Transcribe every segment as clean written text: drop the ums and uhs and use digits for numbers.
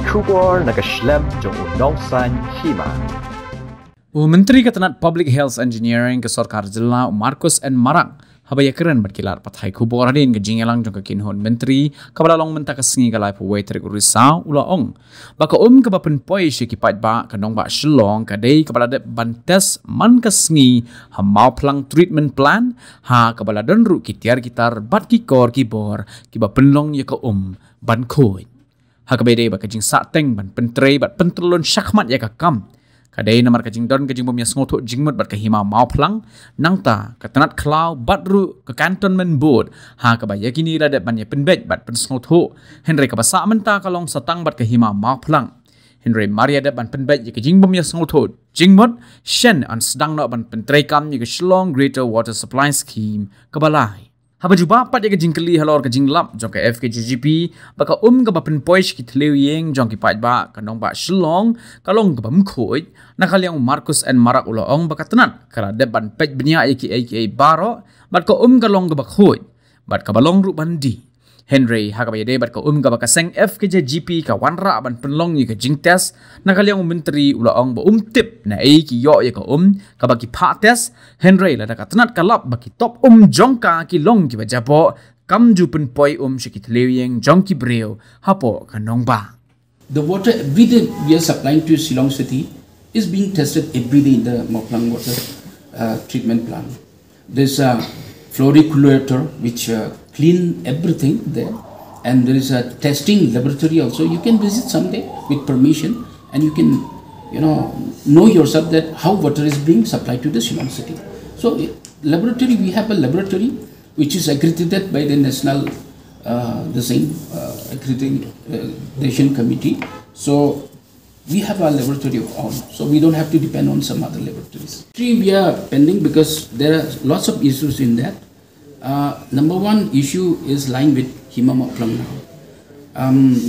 Kubor nakaslem jong unongsan Hima. Menteri Ketenat Public Health Engineering ke Sarkar Jilla Marcuise and Marak habaya keren berkilar pathai kubor hadin ke jingelang jong ke kinhon menteri kabala long menta ke sengi galai puwai terik urisau ula ong baka ke bapen poi shi kipat ba kanong ba shlong kadai kabala de bantes man ke sengi hamau plang treatment plan ha kabala donru kitiar gitar bat ki kor ki bor ki ba penlong ya ke ban Khuid ha kabede ba ke jing sa teng ban pentrei bat pentrelon syakmat ya ke kam kadai namar kajing don kajing bomnya sengoto jingmut bat ke Hima mau plang nangta ketenat klau batru ke cantonment board ha kabaya kini radat bannya penbet bat pen sengoto Hynrei kabasa menta kalong satang bat ke Hima mau plang Hynrei maria dat ban penbet ye kajing bomnya sengoto jingmut shen an sedang no ban pentrai kam ye ke Shillong Greater Water Supply Scheme kabalai haba juba pat ye kajing keli halor kajing lap jong ke Fkjgp baka ke bapen poish ki thleu yeng jong ki pat ba kanong ba Shillong kalong ke bam Khuid nakaliang Marcuise and Marak ula ong baka tenat kala de ban pej benya aka baro bat ko kalong ke bak Khuid bat ka balong ru bandi Hynrei hakabaya de bat ko ke baka seng Fkjgp ka wanra ban penlong ye ke jing test nakaliang menteri ula ong ba tip Naei ki yo ye ka ka baki Phah test Hynrei la ka tenat kalap baki top jongka ki long ki bajapo kam ju pen poi shikit lewing jong ki breu hapo kanong ba. The water every day we are supplying to Shillong city is being tested every day in the Moplang water treatment plant. There's a fluoriculerator which clean everything there, and there is a testing laboratory also. You can visit someday with permission, and you can know yourself that how water is being supplied to the Shillong city. So laboratory, we have a laboratory which is accredited by the national accreditation committee. So we have our laboratory of own, so we don't have to depend on some other laboratories. We are pending because there are lots of issues in that. Number one issue is lying with Hima Moplang now.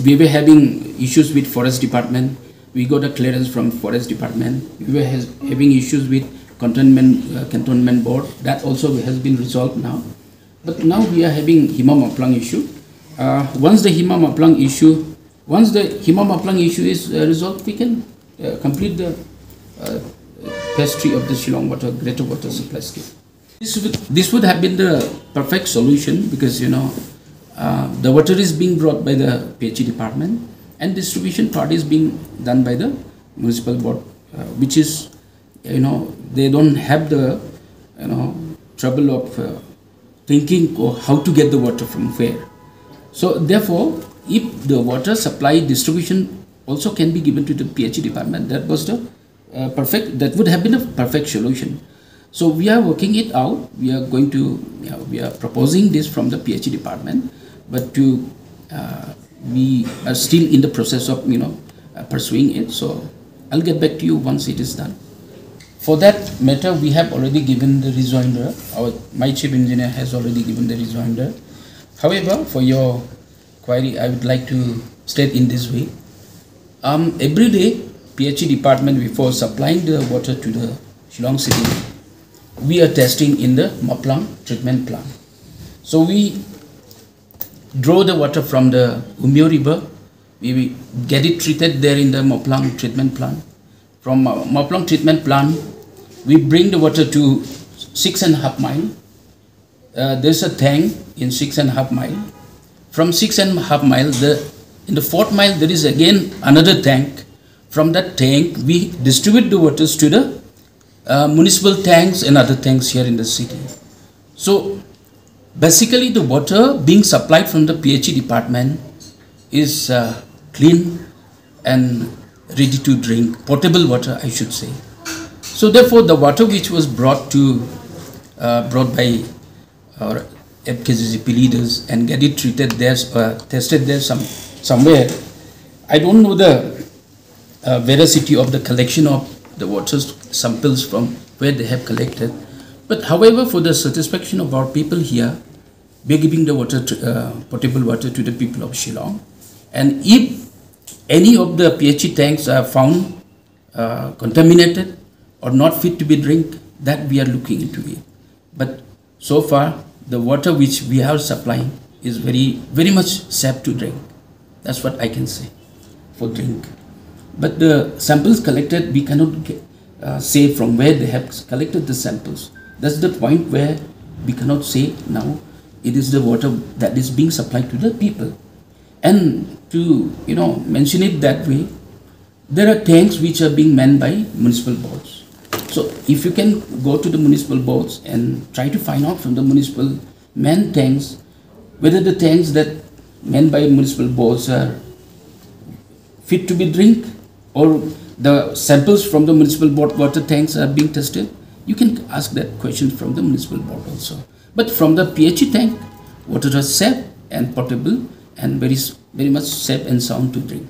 We were having issues with forest department. We got a clearance from forest department. We were having issues with cantonment board. That also has been resolved now. But now we are having Hima Moplang issue. Once the Hima Moplang issue is resolved, we can complete the pastry of the Shillong Greater Water Supply Scheme. This would have been the perfect solution because the water is being brought by the PH department and distribution part is being done by the municipal board, which is they don't have the trouble of thinking how to get the water from where. So therefore, if the water supply distribution also can be given to the PH department, that was the that would have been a perfect solution. So we are working it out. We are going to, we are proposing this from the PH department, but we are still in the process of pursuing it. So I'll get back to you once it is done. For that matter, we have already given the rejoinder. My chief engineer has already given the rejoinder. However, for your query, I would like to state in this way. Every day, PH department, before supplying the water to the Shillong city, we are testing in the Moplang treatment plant. So we draw the water from the Umyo river. We get it treated there in the Moplang treatment plant. From Moplang treatment plant, we bring the water to 6.5 miles. There's a tank in 6.5 miles. From 6.5 miles, in the 4th mile, there is again another tank. From that tank, we distribute the waters to the municipal tanks and other tanks here in the city. So basically, the water being supplied from the PH department is clean and ready to drink, potable water, I should say. So therefore, the water which was brought by our Fkjgp leaders and get it treated there, tested there somewhere. I don't know the veracity of the collection of the water samples from where they have collected. But however, for the satisfaction of our people here, we are giving the water, potable water to the people of Shillong. And if any of the PH tanks are found contaminated or not fit to be drink, that we are looking into it. But so far, the water which we are supplying is very much safe to drink. That's what I can say. for drink. But the samples collected, we cannot say from where they have collected the samples. That's the point where we cannot say now it is the water that is being supplied to the people. And to mention it that way, there are tanks which are being manned by municipal boards. So if you can go to the municipal boards and try to find out from the municipal manned tanks whether the tanks that manned by municipal boards are fit to be drink, or the samples from the municipal board water tanks are being tested, you can ask that question from the municipal board also. But from the PHE tank, water is safe and potable and very much safe and sound to drink.